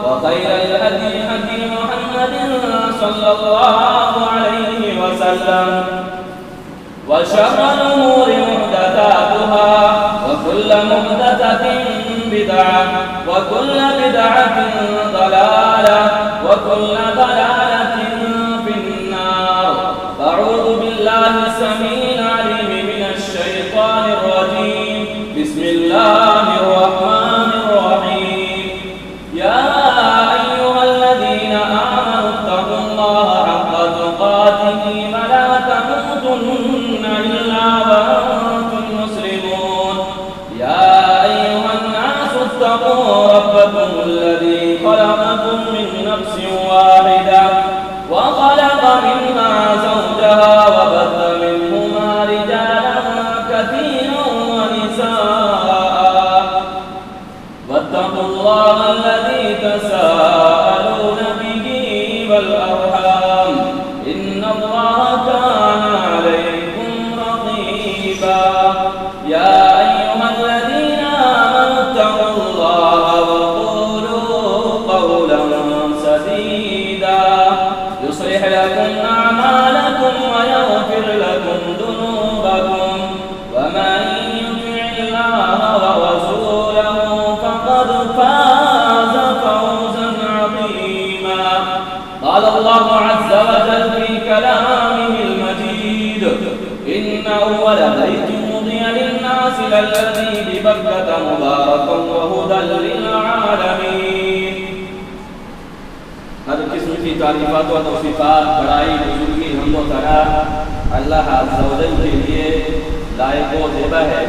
وخير الهدي هدي محمد صلى الله عليه وسلم وشر الأمور محدثاتها وكل محدثة بدعة وكل بدعة ضلالة وكل ضلالة في النار. أعوذ بالله السميع العليم من الشيطان الرجيم. بسم الله الرحمن الرحيم. يا أيها الذين آمنوا اتقوا الله حق تقاته ولا تموتن إلا وأنتم مسلمون. يا أيها الناس اتقوا ربكم الذي خلقكم من نفس واحدة وخلق منها زوجها وبث منهما رجالا كثيرا ونساء واتقوا الله الذي تساءلون به والأرحام إن الله كان عليكم رقيبا. يا أيها الذين آمنوا اتقوا الله وقولوا قولا سديدا يصلح لكم أعمالكم ويغفر لكم ذنوبكم ومن يطع الله ورسوله فقد فاز فوزا عظيما. قال الله عز وجل في كلامه المجيد إن أول بيت وضع للناس للذي ببكة مباركا وهدى للعالمين. ہر قسم کی تعریفات و توصیفات بڑائی بزرگی حمد و ثنا اللہ عز و جل کے لیے لائق و زیبا ہے،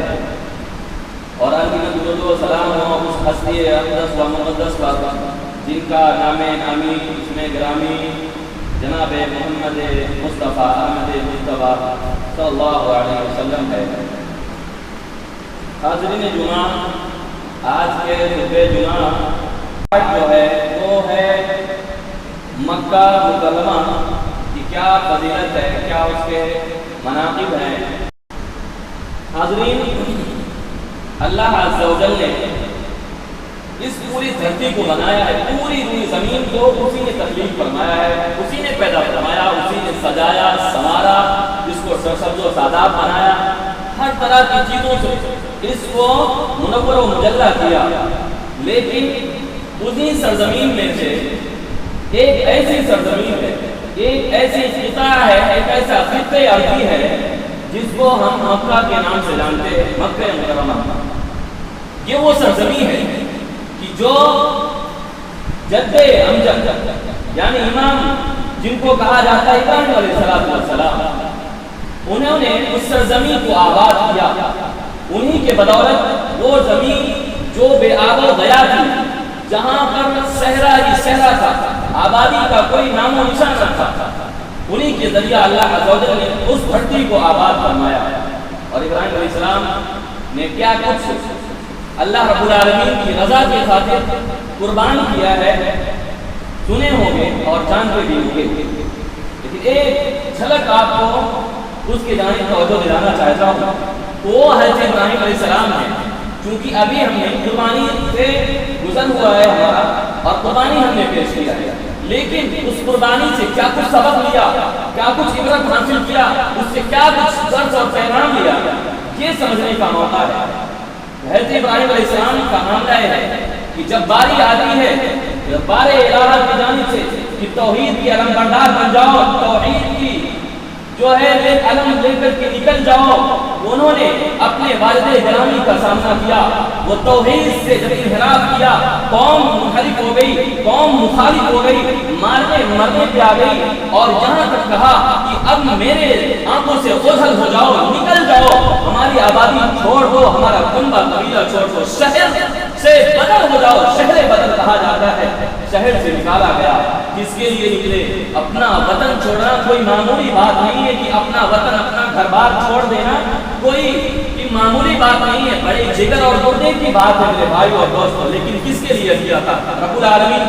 اور انگیت درود و سلام ہو اس ہستی اقدس و مقدس پر جن کا نام نامی اسم گرامی جناب محمد مصطفیٰ احمد مصطفیٰ صلی اللہ علیہ وسلم ہے. حاضرین جمعہ، آج کے خطبہ جمعہ جو ہے وہ ہے مکہ مکرمہ کی کیا فضیلت ہے، کیا اس کے مناقب ہیں. حاضرین، اللہ عز و جل نے اس پوری دھرتی کو بنایا ہے، پوری روئی زمین کو اسی نے تخلیق فرمایا ہے، اسی نے پیدا فرمایا، اسی نے سجایا سنوارا، اس کو سرسبز و شاداب بنایا، ہر طرح کی چیزوں سے اس کو منور و مجلہ کیا. لیکن اسی سرزمین میں سے ایک ایسی سرزمین ہے، ایک ایسی خطہ ہے، ایک ایسا خطہ ارضی ہے جس کو ہم مکہ کے نام سے جانتے ہیں، مکہ مکرمہ. یہ وہ سرزمین ہے کہ جو جد امجد یعنی امام جن کو کہا جاتا ہے ابراہیم علیہ السلام، انہوں نے اس سرزمین کو آباد کیا. انہی کے بدولت وہ زمین جو بے آب و گیا تھی، جہاں پر صحرا ہی صحرا تھا، آبادی کا کوئی نام و نشان نہ تھا، انہی کے ذریعہ اللہ عز و جل نے اس دھرتی کو آباد فرمایا. اور ابراہیم علیہ السلام نے کیا کچھ اللہ رب العالمین کی رضا کی خاطر قربان کیا ہے، سنے ہوں گے اور جانتے بھی ہوں گے. لیکن ایک جھلک آپ کو اس کی جانب توجہ دلانا چاہتا ہوں. وہ حضرت ابراہیم علیہ السلام ہے، چونکہ ابھی ہم نے قربانی سے گزر ہوا ہے ہمارا، اور قربانی ہم نے پیش کیا ہے، لیکن اس قربانی سے کیا کچھ سبق لیا، کیا کچھ عبرت حاصل کیا، اس سے کیا کچھ درس اور پیغام لیا، یہ سمجھنے کا موقع ہے. حضرت ابراہیم علیہ السلام کا معاملہ ہے کہ جب باری آتی ہے بار الہ کی جانب سے کہ توحید کی علم بردار بن جاؤ، توحید کی جو ہے علم لے کر کے نکل جاؤ. انہوں نے اپنے والد گرامی کا سامنا کیا، وہ توحید سے جب انحراف کیا، قوم منحرف ہو گئی، قوم مخالف ہو گئی، مارنے مرنے پہ آ گئی، اور یہاں تک کہا کہ اب میرے آنکھوں سے اوجھل ہو جاؤ، نکل جاؤ، ہماری آبادی چھوڑ دو، ہمارا کنبہ قبیلہ چھوڑ دو، شہر سے بدل ہو جاؤ. شہر بدل کہا جاتا ہے، شہر سے نکالا گیا. کس کے لیے نکلے؟ اپنا وطن چھوڑنا کوئی معمولی بات نہیں ہے کہ اپنا وطن اپنا گھر بار چھوڑ دینا کوئی معمولی بات نہیں ہے، بڑے جگر اور گردے کی بات ہے میرے بھائی اور دوستوں. لیکن کس کے لیے کیا تھا؟ رب العالمین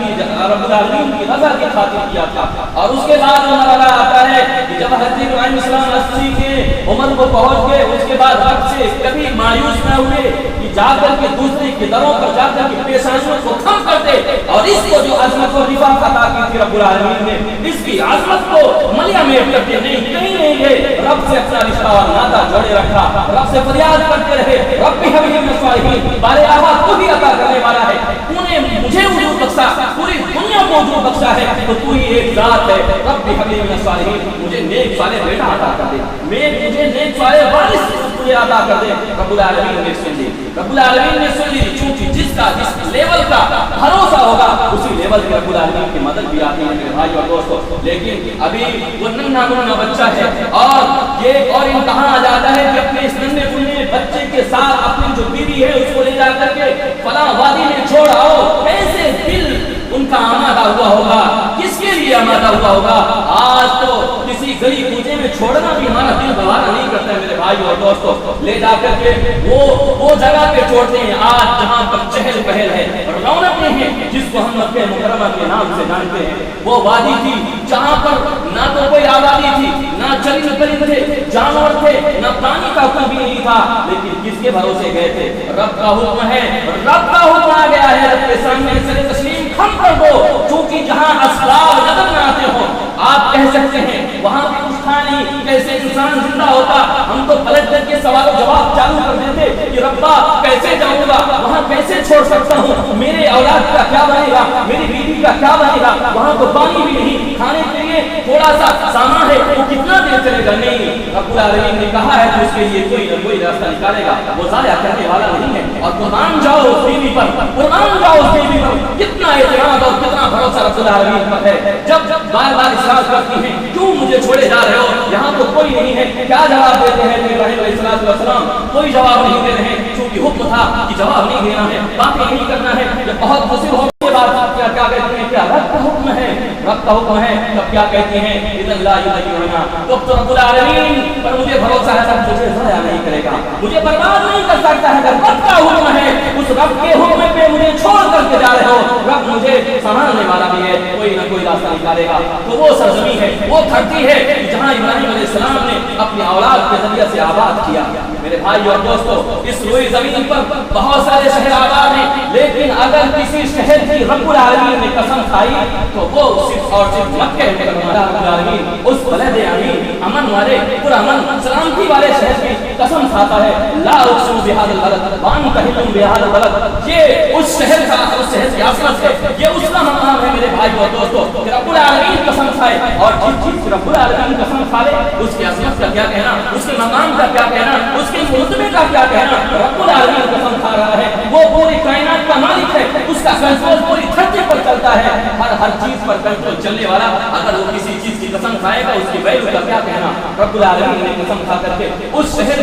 کی رضا کی خاطر کیا تھا. اور اس کے بعد مرحلہ آتا ہے کہ جب حضرت ابراہیم السلام 80 کے عمر کو پہنچ گئے، اس کے بعد رب سے کبھی مایوس نہ ہوئے کہ جا کر کے دوسرے کے دروں پر جا کر کے پیشانیوں کو کھم کر دے، اور اس کو جو عظمت و رفعت عطا کی تھی رب العالمین نے، اس کی عظمت کو ملیا میں کر کے نہیں کہیں نہیں گئے، رب سے اپنا رشتہ اور ناطہ جوڑے رکھا، رب سے فریاد کرتے رہے، رب بھی حبیب من الصالحین، بارے آباد تو ہی عطا کرنے والا ہے، تو نے مجھے وجود بخشا، پوری دنیا کو وجود بخشا ہے، تو تو ہی ایک ذات ہے، رب بھی حبیب من الصالحین، مجھے نیک صالح بیٹا عطا کر دے، مجھے نیک صالح وارث تجھے عطا کر دے۔ رب العالمین نے سن لی، رب العالمین نے سن لی، چونکہ جس کا جس لیول کا بھروسہ ہوگا اسی لیول کی رب العالمین کی مدد بھی آتی ہے میرے بھائی اور دوستو۔ لیکن ابھی وہ ننھا منھا بچہ ہے، اور یہ اور امتحان آ جاتا ہے کہ اپنے اس ننھے منھے بچے کے ساتھ اپنی جو بیوی ہے اس کو لے جا کر کے فلاں وادی میں چھوڑ آؤ، کیسے دل ان کا آمادہ ہوا ہوگا، کس کے لیے آمادہ ہوا ہوگا۔ آج تو کسی گلی کوچے میں چھوڑنا بھی ہمارا دل گوارا نہیں کرتا ہے میرے بھائی اور دوستو، لے جا کر کے وہ جگہ پہ چھوڑتے ہیں آج جہاں پر چہل پہل ہے اور رونقیں ہیں، جس کو ہم مکہ مکرمہ کے نام سے جانتے ہیں۔ وہ وادی تھی جہاں پر نہ تو کوئی آبادی تھی، نہ چرند پرند تھے، جانور تھے، نہ پانی کا کوئی بھی نہیں تھا، لیکن کس کے بھروسے گئے تھے؟ رب کا حکم ہے، رب کا حکم آ گیا ہے، رب کے سامنے سر تسلیم کھم کر دو، چونکہ جہاں اسباب نظر نہ آتے ہوں آپ کہہ سکتے ہیں وہاں پہ کچھ تھا نہیں، کیسے انسان زندہ ہوتا، ہم تو پلٹ کر کے سوال و جواب چالو کر دیتے کہ ربا کیسے جاؤں گا وہاں، کیسے چھوڑ سکتا ہوں، میرے اولاد کا کیا بنے گا، میری بیوی کا کیا بنے گا، وہاں تو پانی بھی نہیں، کھانے کے لیے تھوڑا سا سامان ہے، وہ کتنا دیر چلے گا؟ نہیں، رب العالمین نے کہا ہے کہ اس کے لیے کوئی نہ کوئی راستہ نکالے گا، وہ ضائع کرنے والا نہیں ہے۔ اور قربان جاؤ اس بیوی پر، قربان جاؤ اس بیوی پر، کتنا اعتماد اور کتنا بھروسہ رب العالمین پر ہے۔ جب بار بار اصرار کرتی ہیں کیوں مجھے چھوڑے جا رہے ہو، یہاں تو کوئی نہیں ہے، کیا جواب دیتے ہیں؟ ابراہیم علیہ السلام کوئی جواب نہیں دے رہے ہیں، چونکہ حکم تھا کہ جواب نہیں دینا ہے، بات نہیں کرنا ہے۔ جب بہت مصیب ہو کے بعد کیا کہتے ہیں؟ کیا رب کا حکم ہے، رب کا حکم ہے، تب کیا کہتے ہیں؟ اذن لا یضیعنا، تو رب العالمین پر مجھے بھروسہ ہے، رب مجھے ضائع نہیں کرے گا، مجھے برباد نہیں کر سکتا ہے۔ اگر رب کا حکم ہے، اس رب کے حکم پہ مجھے چھوڑ کر کے جا رہے ہو، رب مجھے سنبھالنے والا بھی ہے، کوئی نہ کوئی راستہ نکالے گا۔ تو وہ سرزمین ہے، وہ دھرتی ہے جہاں ابراہیم علیہ السلام نے اپنی اولاد کے ذریعے سے آباد کیا۔ میرے بھائی اور دوستو، اس روئی زمین پر بہت سارے شہر آباد ہیں، لیکن اگر کسی شہر کی رب العالمین نے قسم کھائی تو وہ صرف اور صرف مکہ مکرمہ، رب العالمین اس بلد امین، امن والے، پرامن سلامتی والے شہر کی قسم کھاتا ہے، لا اقسم بہذا البلد وانت حل بہذا البلد، یہ اس شہر کا، اس شہر کی عظمت ہے، یہ اس کا مقام ہے میرے بھائی اور دوستو، کہ رب العالمین قسم کھائے، اور جس چیز رب العالمین قسم کھا لے اس کی عظمت کا کیا کہنا، اس کے مقام کا کیا کہنا، اس کے مرتبے کا کیا کہنا۔ رب العالمین قسم کھا رہا ہے، وہ پوری کائنات کا مالک ہے، اس کا کنٹرول پوری دھرتی پر چلتا ہے، ہر چیز پر کنٹرول چلنے والا، اگر وہ کسی چیز کی قسم کھائے گا اس کی ویلیو کا کیا کہنا۔ رب العالمین نے قسم کھا کر کے اس شہر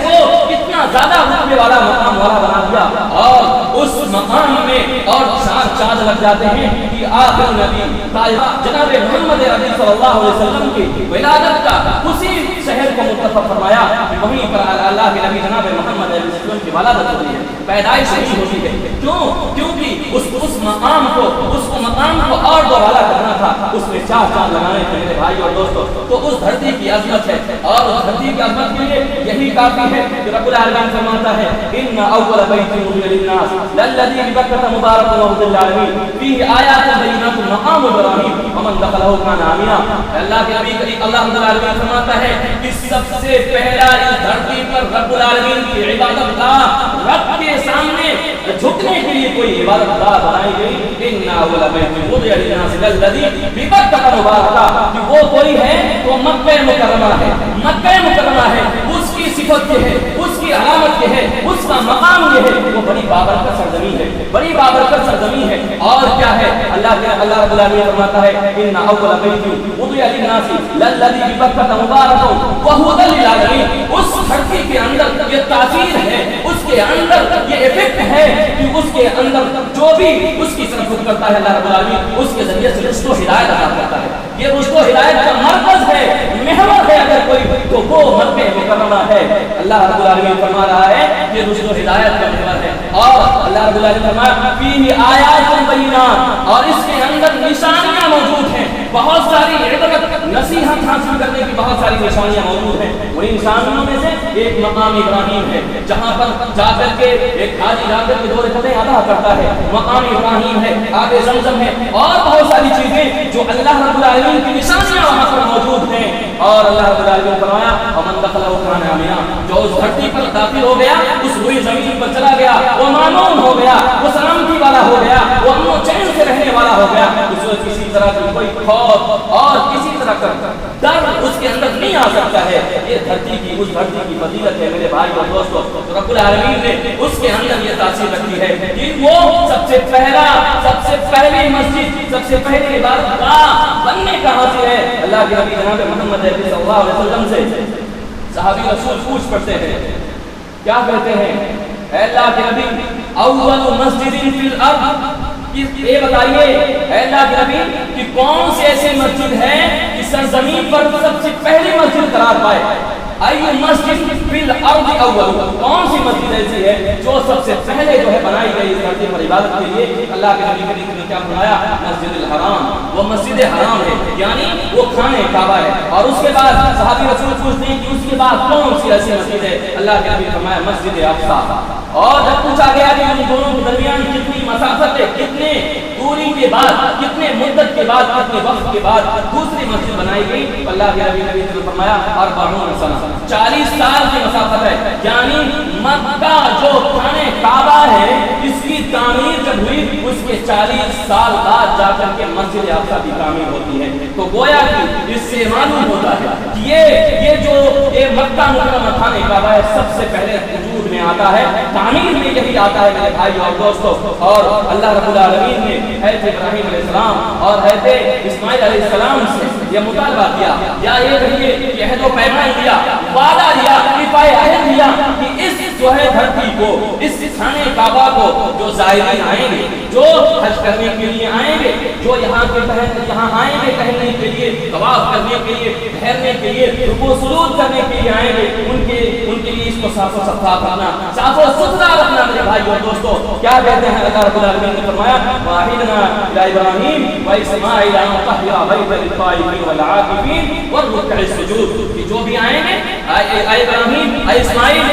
کو اتنا زیادہ رتبے والا، مقام والا بنا دیا، اور اس مقام میں اور چار چاند لگ جاتے ہیں کہ آخر نبی جناب محمد عربی صلی اللہ علیہ وسلم کی ولادت کا اسی شہر کو متفق فرمایا، وہیں پر اللہ کے نبی جناب محمد علیہ وسلم کی ولادت ہوئی ہے، پیدائش نہیں ہوتی ہے۔ کیونکہ اس مقام کو اور دوبارہ کرنا تھا، اس میں چار چاند لگانے تھے میرے بھائی اور دوستو۔ تو اس دھرتی کی عظمت ہے، اور اس دھرتی کی عظمت کے لیے یہی کافی ہے کہ رب العالمین فرماتا ہے ان اول بیت وضع للناس للذی ببکۃ مبارک وهدى للعالمین فیہ آیات بینات مقام ابراہیم ومن دخلہ کان آمنا۔ اللہ کے نبی کریم اللہ رب العالمین فرماتا ہے کہ سب سے پہلا اس دھرتی پر رب العالمین کی عبادت گاہ، رب کے سامنے جھکنے کے لیے کوئی عبادت گاہ بنائی گئی۔ ان اول بیت وضع للناس للذی ببکۃ مبارک، کہ وہ کوئی ہے تو مکہ مکرمہ ہے، مکہ مکرمہ ہے، اس کی صفت یہ ہے، اس کی علامت یہ ہے، اس کا مقام یہ ہے، وہ بڑی بابرکت سرزمین ہے، بڑی بابرکت سرزمین ہے۔ اور کیا ہے؟ اللہ رب العالمین فرماتا ہے ان اول بیت وضع للناس للذی ببکۃ مبارک وهدى للعالمین۔ اس دھرتی کے اندر یہ تاثیر ہے، اس کے اندر یہ ایفیکٹ ہے کہ اس کے اندر جو بھی اس کی طرف رخ کرتا ہے اللہ رب العالمین اس کے ذریعے سے رشد و ہدایت عطا کرتا ہے۔ یہ رشد و ہدایت کا مرکز ہے، محور ہے اگر کوئی تو وہ مکہ مکرمہ ہے۔ اللہ رب العالمین فرما رہا ہے یہ رشد و ہدایت کا محور ہے، اور اللہ رب العالمین فرمایا فیہ آیات بینات، اور اس کے اندر نشانیاں موجود ہیں، بہت ساری عبرت نصیحت حاصل کرنے کی بہت ساری نشانیاں موجود ہیں. وہی نشانیوں میں سے ایک مقام ابراہیم ہے, جہاں پر جا کر کے ایک حاجی جا کر کے دو رکعتیں ادا کرتا ہے. مقام ابراہیم ہے, آب زمزم ہے, اور بہت ساری چیزیں جو اللہ رب العالمین کی نشانیاں وہاں پر موجود ہیں. اور اللہ رب العالمین نے فرمایا ومن دخلہ کان آمنا, جو اس دھرتی پر داخل ہو گیا, اس ہوئی زمین پر چلا گیا, وہ مامون ہو گیا, وہ سلامتی والا ہو گیا, وہ امن و چین سے رہنے والا ہو گیا. اس کو کسی طرح کی کوئی خوف اور کسی طرح کا ڈر اس کے اندر نہیں آ سکتا ہے. یہ دھرتی کی, اس دھرتی کی فضیلت ہے میرے بھائی اور دوستو. رب العالمین نے اس کے اندر یہ تاثیر رکھی ہے کہ وہ سب سے پہلی مسجد, سب سے پہلی عبادت گاہ بننے کا حاصل ہے. اللہ کے نبی جناب محمد صلی اللہ علیہ وسلم سے صحابی رسول پوچھ پڑھتے ہیں, کیا کہتے ہیں, اے اللہ کے نبی اول مسجد فی الارض, یہ بتائیے اے اللہ کے نبی کہ کون سی ایسی مسجد ہے کہ سرزمین پر سب سے پہلی مسجد قرار پائے. ای مسجد فی الارض اول, کون سی مسجد ایسی ہے جو سب سے پہلے جو ہے بنائی گئی اس دھرتی پر عبادت کے لیے. اللہ کے نبی کریم نے کیا فرمایا, مسجد الحرام, وہ مسجد حرام ہے, یعنی وہ خانہ کعبہ ہے. اور اس کے بعد صحابی رسول پوچھتے ہیں کہ اس کے بعد کون سی ایسی مسجد ہے. اللہ کے نبی نے فرمایا مسجد اقصی. اور جب پوچھا گیا کہ ان دونوں کے درمیان کتنی مسافت ہے, کتنے دوری کے بعد, کتنے مدت کے بعد, کتنے وقت کے بعد دوسری مسجد بنائی گئی, اللہ کے نبی نے فرمایا 40 سنہ, 40 سال کی مسافت ہے. یعنی مکہ جو خانہ کعبہ ہے اس کی تعمیر جب ہوئی اس کے 40 سال بعد جا کر کے مسجد اقصی کی تعمیر ہوتی ہے. تو گویا کہ اس سے معلوم ہوتا ہے کہ یہ جو مکہ مکرمہ خانہ کعبہ ہے سب سے پہلے وجود میں آتا ہے, تعمیر میں یہی آتا ہے میرے بھائی اور دوستو. اور اللہ رب العالمین نے حضرت ابراہیم علیہ السلام اور حضرت اسماعیل علیہ السلام سے یہ مطالبہ کیا, یا یہ کہیے کہ عہد و پیمان دیا, وعدہ دیا, رفائے عہد دیا کہ اس جو ہے دھرتی کو, اس خانہ کعبہ کو جو زائرین آئیں گے, جو حج کرنے کے لیے آئیں گے, جو یہاں آئیں گے ٹہلنے کے لیے, طواف کرنے کے لیے, ٹھہرنے کے لیے, رکوع سجود کرنے کے لیے آئیں گے, ان کے لیے اس کو صاف و صفاف رکھنا, صاف و ستھرا رکھنا. میرے بھائی اور دوستو کیا کہتے ہیں, اللہ رب العالمین نے فرمایا واحدنا الی ابراہیم و اسماعیل ان طہرا بیت للطائفین والعاکفین والرکع السجود, کہ جو بھی آئیں گے, اے ابراہیم اے اسماعیل,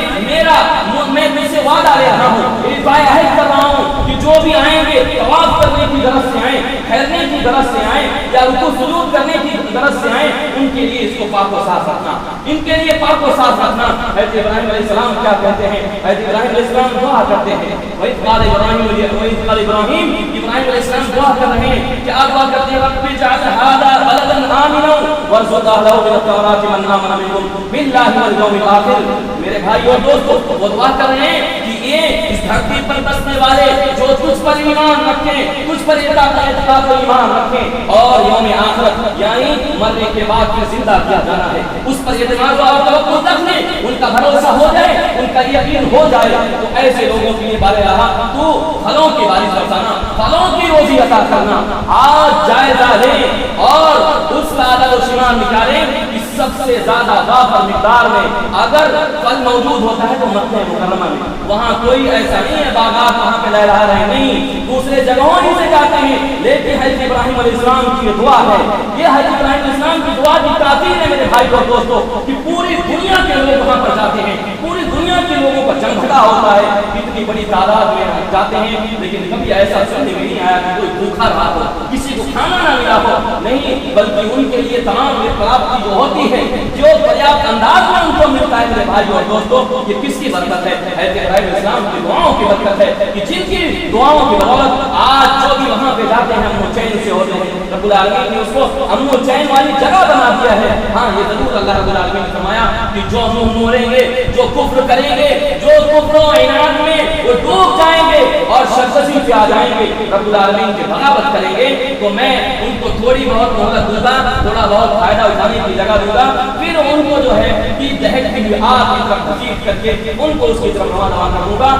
میں تم سے وعدہ لے رہا ہوں, رفائے عہد کر رہا ہوں کہ جو بھی آئیں گے طواف کرنے کی غرض سے آئیں, ٹھہرنے کی غرض سے آئیں, یا رکوع سجود کرنے کی غرض سے آئیں, ان کے لیے اس کو پاک و صاف رکھنا, ان کے لیے پاک و صاف رکھنا. حضرت ابراہیم علیہ السلام کیا کہتے ہیں, حضرت ابراہیم علیہ السلام دعا کرتے ہیں, وَإِذْ قَالَ إِبْرَاهِيمُ, ابراہیم علیہ السلام دعا کر رہے ہیں, کیا دعا کرتے ہیں, رَبِّ اجْعَلْ هَٰذَا بَلَدًا آمِنًا وَارْزُقْ أَهْلَهُ مِنَ الثَّمَرَاتِ مَنْ آمَنَ مِنْهُم بِاللَّهِ وَالْيَوْمِ الْآخِرِ. میرے بھائی اور دوستو وہ دعا کر رہے ہیں کہ یہ اس دھرتی پر بسنے والے جو تجھ پر ایمان رکھیں, تجھ پر اعتقاد و ایمان رکھیں, اور یوم آخرت یعنی مرنے کے بعد پھر زندہ کیا جانا ہے, اس پر اعتماد اور توکل رکھیں, ان کا بھروسہ ہو جائے, ان کا یقین ہو جائے, تو ایسے لوگوں کے لیے بارے رہا تو پھلوں کی بارش برسانا, پھلوں کی روزی عطا کرنا. آج جائزہ لیں اور اس کا عدد و شمار نکالیں کہ سب سے زیادہ وافر مقدار میں اگر پھل موجود ہوتا ہے تو مکہ مکرمہ میں, وہاں کوئی ایسا نہیں ہے باغات وہاں پہ لہرا رہے, نہیں, دوسرے جگہوں ہی سے جاتے ہیں. لیکن حضرت ابراہیم علیہ السلام کی دعا ہے, یہ حضرت ابراہیم علیہ السلام کی دعا کی تاثیر ہے میرے بھائی اور دوستو, کہ پوری دنیا کے لوگ وہاں پر جاتے ہیں, پوری دنیا کے لوگوں کا جمگھٹا ہوتا ہے, اتنی بڑی تعداد میں جاتے ہیں, لیکن کبھی ایسا سننے میں نہیں آیا کہ کوئی بھوکا رہا ہو, کسی کو کھانا نہ ملا ہو, نہیں, بلکہ ان کے لیے تمام پراپتی جو ہوتی ہے, جو پریاپت انداز میں ان کو ملتا ہے میرے بھائی اور دوستو, یہ کس کی برکت ہے, حضرت ابراہیم علیہ السلام کی دعاؤں کی برکت ہے, کہ جن کی دعاؤں کی بدولت آج جو بھی وہاں پہ جاتے ہیں امن و چین سے ہوتے ہیں. رب العالمین نے اس کو امن و چین والی جگہ بنا دیا ہے. ہاں یہ ضرور اللہ رب العالمین نے فرمایا کہ جو منہ موڑیں گے, جو کفر کریں گے, جو کفر و عناد میں وہ ڈوب جائیں گے اور سرکشی پہ آ جائیں گے, رب العالمین کی بغاوت کریں گے, تو میں ان کو تھوڑی بہت مہلت دوں گا, تھوڑا بہت فائدہ اٹھانے کی جگہ دوں گا, پھر ان کو جو ہے کہ دہشت کی آگ کی طرف تشریف کر کے ان کو اس کی طرف روانہ کروں گا.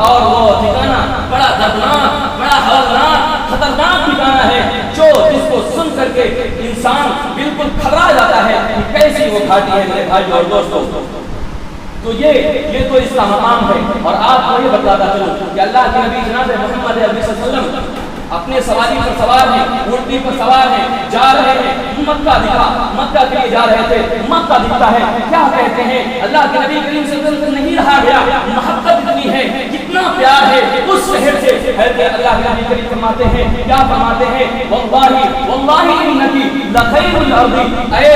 اور وہ ٹھکانہ بڑا دردناک, بڑا ہولناک, خطرناک ٹھکانہ ہے, جو جس کو سن کر کے انسان بالکل گھبرا جاتا ہے کہ کیسی وہ گھاٹی ہے میرے بھائی اور دوستوں. تو یہ تو اس کا مقام ہے. اور آپ کو یہ بتاتا چلوں کہ اللہ کے نبی جناب محمد علیہ وسلم اپنے سواری پر سوار ہیں، اونٹنی پر سوار ہیں، جا رہے ہیں، مکہ دکھا، مکہ کے لیے جا رہے تھے، مکہ دکھتا ہے، کیا کہتے ہیں اللہ کے نبی کریم صلی اللہ علیہ وسلم نہیں رہا گیا، محبت اتنی ہے، کتنا پیار ہے اس شہر سے، ہے کہ اللہ کے نبی کریم فرماتے ہیں، کیا فرماتے ہیں، واللہ واللہ انکی لخیر الارض، اے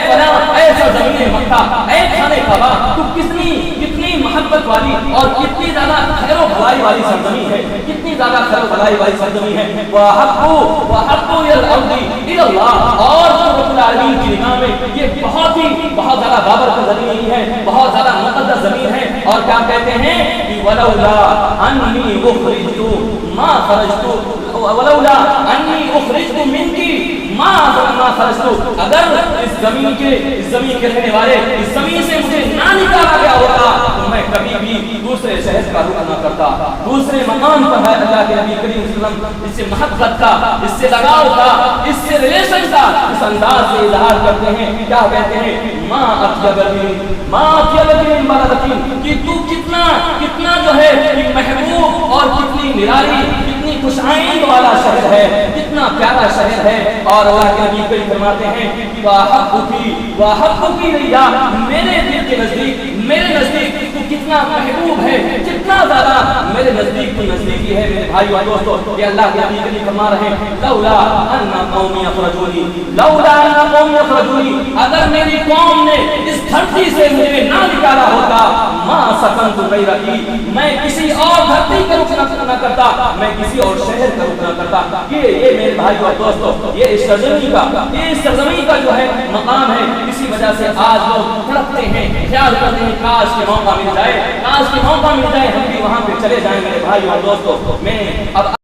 فلاں، اے سرزمین مکہ، اے خانہ کعبہ، تو کتنی محبت والی اور کتنی زیادہ خیر و بھلائی والی سرزمین ہے، کتنی زیادہ خیر و بھلائی والی سرزمین ہے، وَأَحَبُّ الْأَرْضِ إِلَى اللَّهِ، اور رب العالمین کی نگاہ میں یہ بہت زیادہ بابرکت زمین ہے، بہت زیادہ مقدس زمین ہے، اور کیا کہتے ہیں کہ وَلَوْلَا أَنِّي أُخْرِجْتُ مَا خَرَجْتُ، وَلَوْلَا أَنِّي أُخْرِجْتُ مِنْكِ مَا خَرَجْتُ، اگر اس زمین کے رہنے والے اس زمین سے مجھے نہ نکالا گیا ہوتا تو میں کبھی بھی دوسرے شہر کا رخ نہ کرتا، دوسرے مقام پر ہے اللہ کے نبی کریم صلی اللہ علیہ وسلم اس سے محبت کا، اس سے لگاؤ کا، اس سے ریلیشن کا اس انداز سے اظہار کرتے ہیں، کیا کہتے ہیں ما اطیب من بلدتین، کہ تو کتنا جو ہے محبوب اور کتنی نرالی، کتنی خوش آئند والا شہر ہے، کتنا پیارا شہر ہے، اور اللہ کے نبی کریم فرماتے ہیں کہ واحبکی لیا، میرے دل کے نزدیک، میرے نزدیک تو کتنا محبوب ہے، کتنا زیادہ میرے نزدیک تو نزدیکی ہے میرے بھائی اور دوستو، کہ اللہ کے نبی کریم فرما رہے ہیں لولا ان قومی اخرجونی، لولا ان قومی اخرجونی، اگر میری قوم نے اس دھرتی سے مجھے نہ نکالا ہوتا، ما سکنت غیرکی، میں کسی اور دھرتی کا رخ نہ کرتا، میں کسی اور شہر کا رخ نہ کرتا۔ یہ میرے بھائی اور دوستو، یہ اس سرزمین کا جو ہے مقام ہے، اسی وجہ سے آج لوگ تڑپتے ہیں، خیال کرتے ہیں کاش کے موقع مل جائے، کاش کے موقع مل جائے ہم بھی وہاں پہ چلے جائیں میرے بھائی اور دوستو۔ میں اب